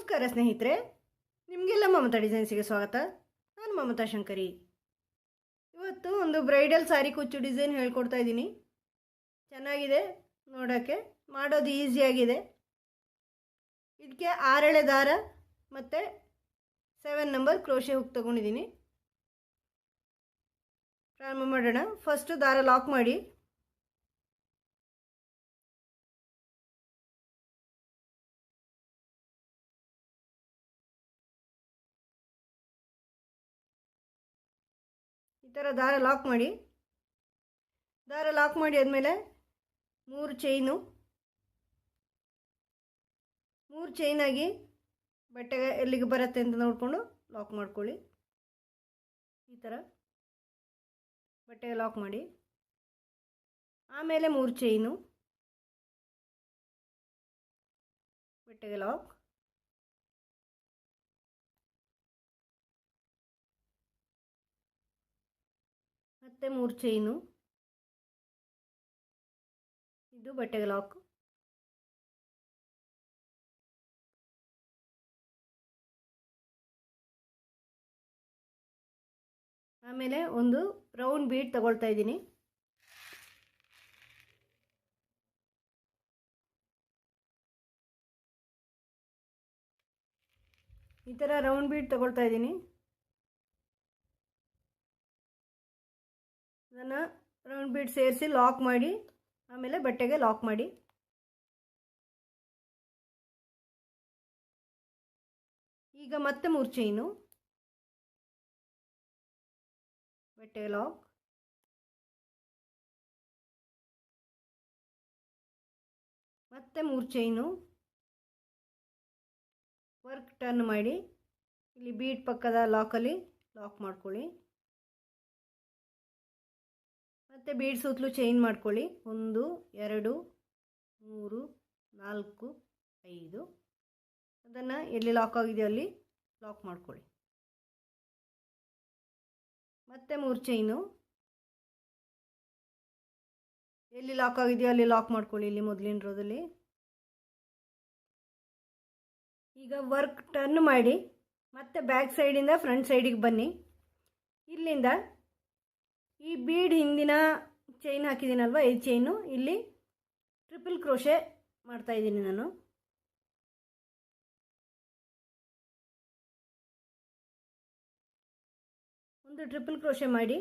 ನಮಸ್ಕಾರ ಸ್ನೇಹಿತರೆ, ನಿಮಗೆಲ್ಲ ಮಮತಾ ಡಿಸೈನ್ಸಿಗೆ ಸ್ವಾಗತ. ನಾನು ಮಮತಾ ಶಂಕರಿ. ಇವತ್ತು ಒಂದು ಬ್ರೈಡಲ್ ಸ್ಯಾರಿ ಕುಚ್ಚು ಡಿಸೈನ್ ಹೇಳ್ಕೊಡ್ತಾ ಇದ್ದೀನಿ. ಚೆನ್ನಾಗಿದೆ, ನೋಡೋಕ್ಕೆ ಮಾಡೋದು ಈಸಿಯಾಗಿದೆ. ಇದಕ್ಕೆ 6 ಎಳೆ ದಾರ ಮತ್ತು 7 ನಂಬರ್ ಕ್ರೋಶೆ ಹುಕ್ ತೊಗೊಂಡಿದ್ದೀನಿ. ಪ್ರಾರಂಭ ಮಾಡೋಣ. ಫಸ್ಟು ದಾರ ಲಾಕ್ ಮಾಡಿ, ಈ ಥರ ದಾರ ಲಾಕ್ ಮಾಡಿ ಆದಮೇಲೆ 3 ಚೈನಾಗಿ ಬಟ್ಟೆಗೆ ಎಲ್ಲಿಗೆ ಬರುತ್ತೆ ಅಂತ ನೋಡಿಕೊಂಡು ಲಾಕ್ ಮಾಡ್ಕೊಳ್ಳಿ. ಈ ಥರ ಬಟ್ಟೆಗೆ ಲಾಕ್ ಮಾಡಿ, ಆಮೇಲೆ 3 ಚೈನು ಬಟ್ಟೆಗೆ ಲಾಕ್, ಮತ್ತೆ 3 ಚೈನು, ಇದು ಬಟ್ಟೆಗೆ ಲಾಕ್, ಆಮೇಲೆ ಒಂದು ರೌಂಡ್ ಬೀಡ್ ತಗೊಳ್ತಾ ಇದ್ದೀನಿ. ಈ ಥರ ರೌಂಡ್ ಬೀಡ್ ತಗೊಳ್ತಾ ಇದ್ದೀನಿ. ಅದನ್ನು ರೌಂಡ್ ಬೀಡ್ ಸೇರಿಸಿ ಲಾಕ್ ಮಾಡಿ, ಆಮೇಲೆ ಬಟ್ಟೆಗೆ ಲಾಕ್ ಮಾಡಿ. ಈಗ ಮತ್ತೆ 3 ಚೈನು, ಬಟ್ಟೆಗೆ ಲಾಕ್, ಮತ್ತೆ 3 ಚೈನು, ವರ್ಕ್ ಟರ್ನ್ ಮಾಡಿ ಇಲ್ಲಿ ಬೀಡ್ ಪಕ್ಕದ ಲಾಕಲ್ಲಿ ಲಾಕ್ ಮಾಡ್ಕೊಳ್ಳಿ. ಮತ್ತು ಬೀಡ್ ಸುತ್ತಲೂ ಚೈನ್ ಮಾಡ್ಕೊಳ್ಳಿ. 1 2 3 4 5. ಅದನ್ನು ಎಲ್ಲಿ ಲಾಕ್ ಆಗಿದೆಯೋ ಅಲ್ಲಿ ಲಾಕ್ ಮಾಡ್ಕೊಳ್ಳಿ. ಮತ್ತೆ 3 ಚೈನು, ಎಲ್ಲಿ ಲಾಕ್ ಆಗಿದೆಯೋ ಅಲ್ಲಿ ಲಾಕ್ ಮಾಡ್ಕೊಳ್ಳಿ, ಇಲ್ಲಿ ಮೊದಲಿನ ರೋದಲ್ಲಿ. ಈಗ ವರ್ಕ್ ಟರ್ನ್ ಮಾಡಿ ಮತ್ತೆ ಬ್ಯಾಕ್ ಸೈಡಿಂದ ಫ್ರಂಟ್ ಸೈಡಿಗೆ ಬನ್ನಿ. ಇಲ್ಲಿಂದ ಈ ಬೀಡ್ ಹಿಂದಿನ ಚೈನ್ ಹಾಕಿದ್ದೀನಲ್ವ, ಈ ಚೈನು ಇಲ್ಲಿ ಟ್ರಿಪಲ್ ಕ್ರೋಶೆ ಮಾಡ್ತಾ ಇದ್ದೀನಿ ನಾನು. ಒಂದು ಟ್ರಿಪಲ್ ಕ್ರೋಶೆ ಮಾಡಿ,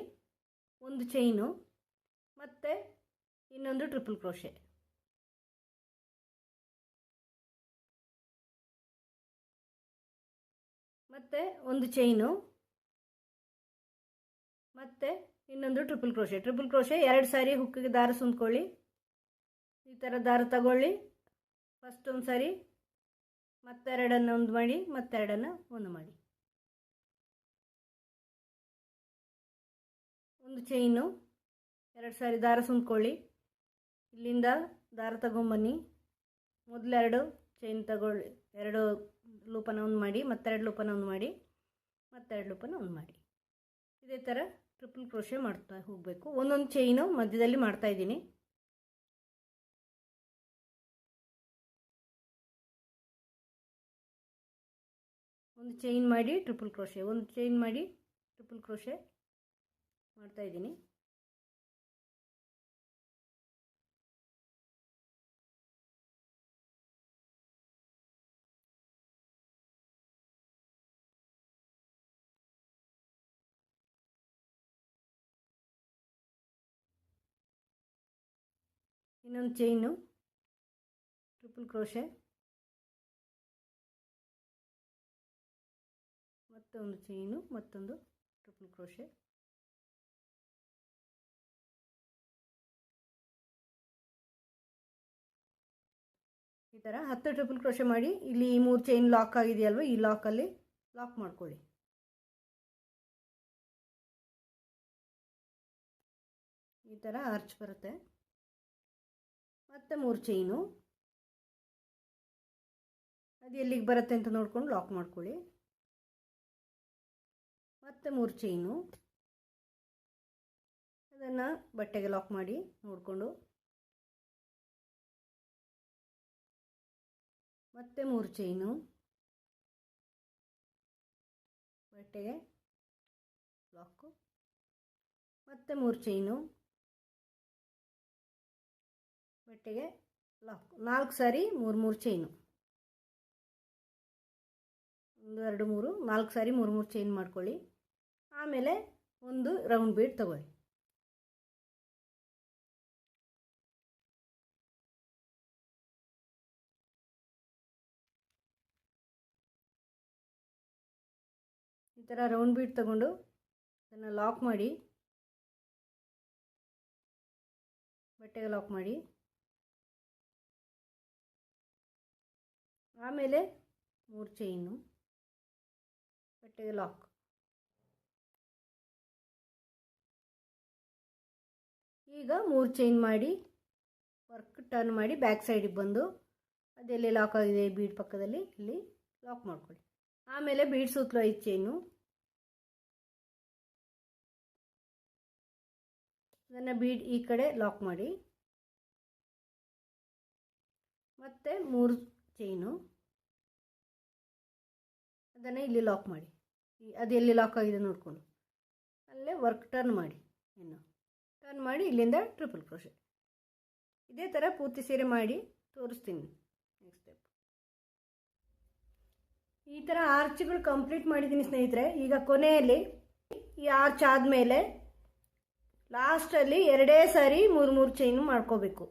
ಒಂದು ಚೈನು, ಮತ್ತು ಇನ್ನೊಂದು ಟ್ರಿಪಲ್ ಕ್ರೋಶೆ, ಮತ್ತು ಒಂದು ಚೈನು, ಮತ್ತು ಇನ್ನೊಂದು ಟ್ರಿಪಲ್ ಕ್ರೋಶೆ. 2 ಸಾರಿ ಹುಕ್ಕಿಗೆ ದಾರ ಸುಂದ್ಕೊಳ್ಳಿ. ಈ ಥರ ದಾರ ತಗೊಳ್ಳಿ. ಫಸ್ಟ್ ಒಂದು ಸಾರಿ, ಮತ್ತೆರಡನ್ನು ಒಂದು ಮಾಡಿ, ಮತ್ತೆರಡನ್ನು ಒಂದು ಮಾಡಿ. ಒಂದು ಚೈನು, 2 ಸಾರಿ ದಾರ ಸುಂದ್ಕೊಳ್ಳಿ. ಇಲ್ಲಿಂದ ದಾರ ತಗೊಂಬನ್ನಿ. ಮೊದಲೆರಡು ಚೈನ್ ತಗೊಳ್ಳಿ, 2 ಲೂಪನ ಒಂದು ಮಾಡಿ, ಮತ್ತೆರಡು ಲೂಪನ ಒಂದು ಮಾಡಿ, ಮತ್ತೆರಡು ಲೂಪನ ಒಂದು ಮಾಡಿ. ಇದೇ ಥರ ಟ್ರಿಪಲ್ ಕ್ರೋಶೆ ಮಾಡ್ತಾ ಹೋಗಬೇಕು. ಒಂದೊಂದು ಚೈನು ಮಧ್ಯದಲ್ಲಿ ಮಾಡ್ತಾಯಿದ್ದೀನಿ. ಒಂದು ಚೈನ್ ಮಾಡಿ ಟ್ರಿಪಲ್ ಕ್ರೋಶೆ, ಒಂದು ಚೈನ್ ಮಾಡಿ ಟ್ರಿಪಲ್ ಕ್ರೋಶೆ ಮಾಡ್ತಾಯಿದ್ದೀನಿ. ಇನ್ನೊಂದು ಚೈನು, ಟ್ರಿಪಲ್ ಕ್ರೋಶೆ, ಮತ್ತೊಂದು ಚೈನು, ಮತ್ತೊಂದು ಟ್ರಿಪಲ್ ಕ್ರೋಶೆ. ಈ ಥರ 10 ಟ್ರಿಪಲ್ ಕ್ರೋಶೆ ಮಾಡಿ, ಇಲ್ಲಿ ಈ 3 ಚೈನ್ ಲಾಕ್ ಆಗಿದೆಯಲ್ವ, ಈ ಲಾಕಲ್ಲಿ ಲಾಕ್ ಮಾಡ್ಕೊಳ್ಳಿ. ಈ ಥರ ಆರ್ಚ್ ಬರುತ್ತೆ. ಮತ್ತೆ 3 ಚೈನು, ಅದು ಎಲ್ಲಿಗೆ ಬರುತ್ತೆ ಅಂತ ನೋಡ್ಕೊಂಡು ಲಾಕ್ ಮಾಡ್ಕೊಳ್ಳಿ. ಮತ್ತೆ 3 ಚೈನು, ಅದನ್ನು ಬಟ್ಟೆಗೆ ಲಾಕ್ ಮಾಡಿ ನೋಡಿಕೊಂಡು, ಮತ್ತೆ 3 ಚೈನು, ಬಟ್ಟೆಗೆ ಲಾಕು, ಮತ್ತು 3 ಚೈನು, ಬಟ್ಟೆಗೆ ಲಾಕು. 4 ಸಾರಿ 3 ಚೈನು, 1 2 3 4 ಸಾರಿ 3 ಚೈನ್ ಮಾಡ್ಕೊಳ್ಳಿ. ಆಮೇಲೆ ಒಂದು ರೌಂಡ್ ಬೀಡ್ ತಗೊಳ್ಳಿ. ಈ ಥರ ರೌಂಡ್ ಬೀಡ್ ತಗೊಂಡು ಅದನ್ನು ಲಾಕ್ ಮಾಡಿ, ಬಟ್ಟೆಗೆ ಲಾಕ್ ಮಾಡಿ. ಆಮೇಲೆ 3 ಚೈನು, ಬಟ್ಟೆಗೆ ಲಾಕ್. ಈಗ 3 ಚೈನ್ ಮಾಡಿ ವರ್ಕ್ ಟರ್ನ್ ಮಾಡಿ ಬ್ಯಾಕ್ ಸೈಡಿಗೆ ಬಂದು ಅದೆಲ್ಲಿ ಲಾಕ್ ಆಗಿದೆ ಬೀಡ್ ಪಕ್ಕದಲ್ಲಿ ಇಲ್ಲಿ ಲಾಕ್ ಮಾಡ್ಕೊಳ್ಳಿ. ಆಮೇಲೆ ಬೀಡ್ ಸುತ್ತಲೂ 5 ಚೈನು, ಅದನ್ನು ಬೀಡ್ ಈ ಕಡೆ ಲಾಕ್ ಮಾಡಿ. ಮತ್ತು 3 ಚೈನು, ಅದನ್ನು ಇಲ್ಲಿ ಲಾಕ್ ಮಾಡಿ. ಅದು ಎಲ್ಲಿ ಲಾಕ್ ಆಗಿದೆ ನೋಡಿಕೊಂಡು ಅಲ್ಲೇ ವರ್ಕ್ ಟರ್ನ್ ಮಾಡಿ. ಇನ್ನು ಟರ್ನ್ ಮಾಡಿ ಇಲ್ಲಿಂದ ಟ್ರಿಪಲ್ ಕ್ರೋಶೆ. ಇದೇ ಥರ ಪೂರ್ತಿ ಸೀರೆ ಮಾಡಿ ತೋರಿಸ್ತೀನಿ. ನೆಕ್ಸ್ಟ್ ಸ್ಟೆಪ್ ಈ ಥರ ಆರ್ಚ್ಗಳು ಕಂಪ್ಲೀಟ್ ಮಾಡಿದ್ದೀನಿ ಸ್ನೇಹಿತರೆ. ಈಗ ಕೊನೆಯಲ್ಲಿ ಈ ಆರ್ಚ್ ಆದಮೇಲೆ ಲಾಸ್ಟಲ್ಲಿ 2 ಸಾರಿ 3 ಚೈನು ಮಾಡ್ಕೋಬೇಕು.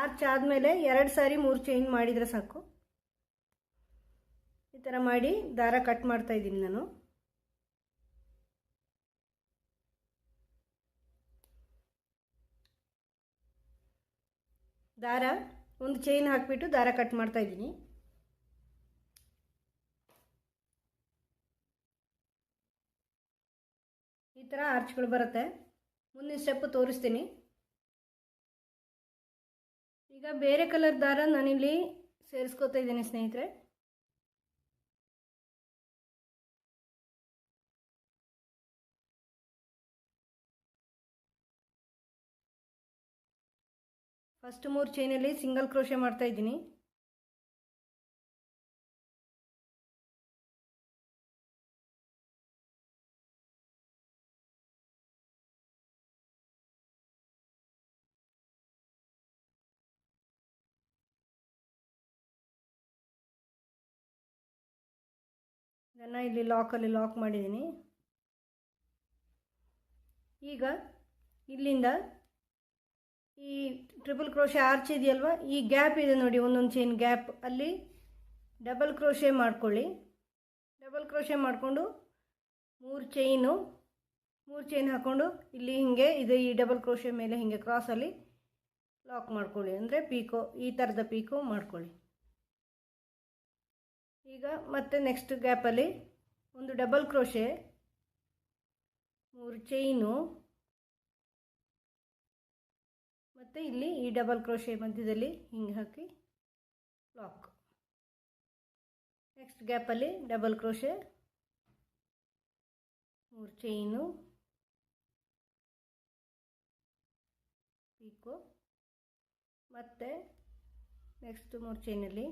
ಆರ್ಚ್ ಆದಮೇಲೆ 2 ಸಾರಿ 3 ಚೈನ್ ಮಾಡಿದರೆ ಸಾಕು. ಈ ಥರ ಮಾಡಿ ದಾರ ಕಟ್ ಮಾಡ್ತಾ ಇದ್ದೀನಿ ನಾನು. ದಾರ ಒಂದು ಚೈನ್ ಹಾಕಿಬಿಟ್ಟು ದಾರ ಕಟ್ ಮಾಡ್ತಾ ಇದ್ದೀನಿ. ಈ ಥರ ಆರ್ಚ್ಗಳು ಬರುತ್ತೆ. ಮುಂದಿನ ಸ್ಟೆಪ್ ತೋರಿಸ್ತೀನಿ. ಈಗ ಬೇರೆ ಕಲರ್ ದಾರ ನಾನಿಲ್ಲಿ ಸೇರಿಸ್ಕೊತಾ ಇದ್ದೀನಿ ಸ್ನೇಹಿತರೆ. ಫಸ್ಟ್ 3 ಚೈನಲ್ಲಿ ಸಿಂಗಲ್ ಕ್ರೋಶೆ ಮಾಡ್ತಾ ಇದ್ದೀನಿ. ಇದನ್ನು ಇಲ್ಲಿ ಲಾಕಲ್ಲಿ ಲಾಕ್ ಮಾಡಿದ್ದೀನಿ. ಈಗ ಇಲ್ಲಿಂದ ಈ ಟ್ರಿಪಲ್ ಕ್ರೋಶೆ ಆರ್ಚ್ ಇದೆಯಲ್ವ, ಈ ಗ್ಯಾಪ್ ಇದೆ ನೋಡಿ, ಒಂದೊಂದು ಚೈನ್ ಗ್ಯಾಪ್, ಅಲ್ಲಿ ಡಬಲ್ ಕ್ರೋಶೆ ಮಾಡ್ಕೊಳ್ಳಿ. ಡಬಲ್ ಕ್ರೋಶೆ ಮಾಡಿಕೊಂಡು 3 ಚೈನ್ ಹಾಕ್ಕೊಂಡು ಇಲ್ಲಿ ಹಿಂಗೆ ಇದು ಈ ಡಬಲ್ ಕ್ರೋಶೆ ಮೇಲೆ ಹಿಂಗೆ ಕ್ರಾಸಲ್ಲಿ ಲಾಕ್ ಮಾಡ್ಕೊಳ್ಳಿ. ಅಂದರೆ ಪೀಕೋ, ಈ ಥರದ ಪೀಕೋ ಮಾಡ್ಕೊಳ್ಳಿ. ಈಗ ಮತ್ತೆ ನೆಕ್ಸ್ಟ್ ಗ್ಯಾಪಲ್ಲಿ ಒಂದು ಡಬಲ್ ಕ್ರೋಶೆ, 3 ಚೈನು, ಮತ್ತು ಇಲ್ಲಿ ಈ ಡಬಲ್ ಕ್ರೋಶೆ ಮಧ್ಯದಲ್ಲಿ ಹಿಂಗೆ ಹಾಕಿ ಲಾಕ್. ನೆಕ್ಸ್ಟ್ ಗ್ಯಾಪಲ್ಲಿ ಡಬಲ್ ಕ್ರೋಶೆ, 3 ಚೈನು, ಪೀಕೋ, ಮತ್ತು ನೆಕ್ಸ್ಟ್ 3 ಚೈನಲ್ಲಿ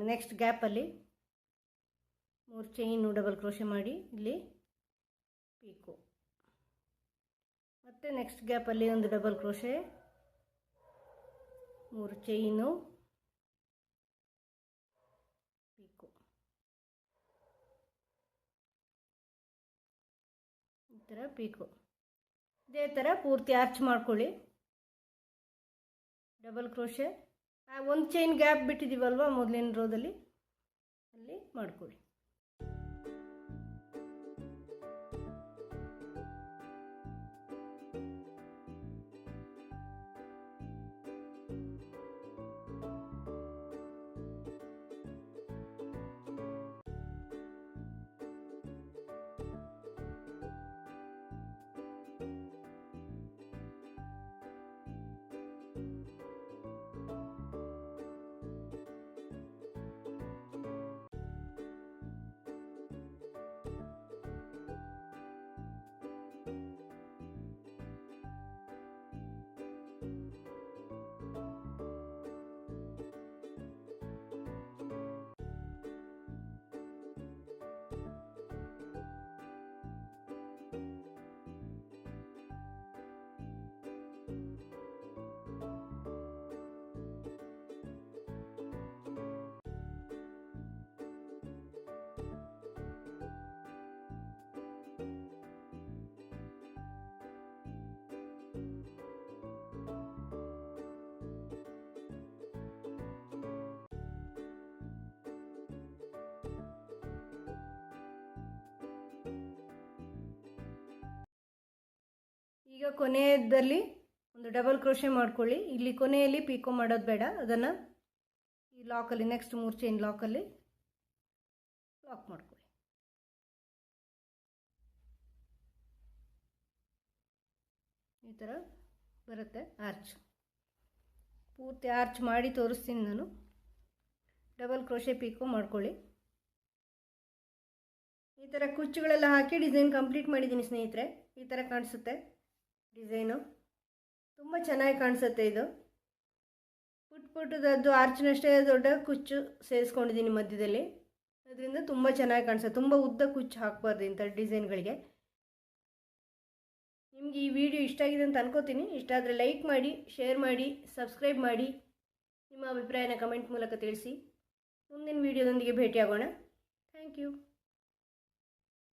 ನೆಕ್ಸ್ಟ್ ಗ್ಯಾಪಲ್ಲಿ 3 ಚೈನು ಡಬಲ್ ಕ್ರೋಶೆ ಮಾಡಿ ಇಲ್ಲಿ ಪೀಕೋ. ಮತ್ತು ನೆಕ್ಸ್ಟ್ ಗ್ಯಾಪಲ್ಲಿ ಒಂದು ಡಬಲ್ ಕ್ರೋಶೆ, 3 ಚೈನು, ಪೀಕೋ. ಈ ಥರ ಪೀಕೋ. ಇದೇ ಥರ ಪೂರ್ತಿ ಆರ್ಚ್ ಮಾಡ್ಕೊಳ್ಳಿ. ಡಬಲ್ ಕ್ರೋಶೆ, ಒಂದು ಚೈನ್ ಗ್ಯಾಪ್ ಬಿಟ್ಟಿದ್ದೀವಲ್ವ ಮೊದಲಿನ ರೋದಲ್ಲಿ, ಅಲ್ಲಿ ಮಾಡ್ಕೊಳ್ಳಿ. ಈಗ ಕೊನೆಯದಲ್ಲಿ ಒಂದು ಡಬಲ್ ಕ್ರೋಶೆ ಮಾಡ್ಕೊಳ್ಳಿ. ಇಲ್ಲಿ ಕೊನೆಯಲ್ಲಿ ಪಿಕೋ ಮಾಡೋದು ಬೇಡ, ಅದನ್ನು ಈ ಲಾಕಲ್ಲಿ ನೆಕ್ಸ್ಟ್ 3 ಚೈನ್ ಲಾಕಲ್ಲಿ ಲಾಕ್ ಮಾಡ್ಕೊಳ್ಳಿ. ಈ ಥರ ಬರುತ್ತೆ ಆರ್ಚ್. ಪೂರ್ತಿ ಆರ್ಚ್ ಮಾಡಿ ತೋರಿಸ್ತೀನಿ ನಾನು. ಡಬಲ್ ಕ್ರೋಶೆ ಪಿಕೋ ಮಾಡ್ಕೊಳ್ಳಿ. ಈ ಥರ ಕುಚ್ಚುಗಳೆಲ್ಲ ಹಾಕಿ ಡಿಸೈನ್ ಕಂಪ್ಲೀಟ್ ಮಾಡಿದ್ದೀನಿ ಸ್ನೇಹಿತರೆ. ಈ ಥರ ಕಾಣಿಸುತ್ತೆ ಡಿಸೈನು, ತುಂಬ ಚೆನ್ನಾಗಿ ಕಾಣಿಸುತ್ತೆ. ಇದು ಪುಟ್ಟದದ್ದು ಆರ್ಚ್ನಷ್ಟೇ ದೊಡ್ಡ ಕುಚ್ಚು ಸೇರಿಸ್ಕೊಂಡಿದ್ದೀನಿ ಮಧ್ಯದಲ್ಲಿ, ಅದರಿಂದ ತುಂಬ ಚೆನ್ನಾಗಿ ಕಾಣಿಸುತ್ತೆ. ತುಂಬ ಉದ್ದ ಕುಚ್ಚು ಹಾಕಬಾರ್ದು ಇಂಥ ಡಿಸೈನ್ಗಳಿಗೆ. ನಿಮಗೆ ಈ ವಿಡಿಯೋ ಇಷ್ಟ ಆಗಿದೆ ಅಂತ ಅನ್ಕೋತೀನಿ. ಇಷ್ಟ ಆದರೆ ಲೈಕ್ ಮಾಡಿ, ಶೇರ್ ಮಾಡಿ, ಸಬ್ಸ್ಕ್ರೈಬ್ ಮಾಡಿ, ನಿಮ್ಮ ಅಭಿಪ್ರಾಯನ ಕಮೆಂಟ್ ಮೂಲಕ ತಿಳಿಸಿ. ಮುಂದಿನ ವಿಡಿಯೋದೊಂದಿಗೆ ಭೇಟಿಯಾಗೋಣ. Thank you.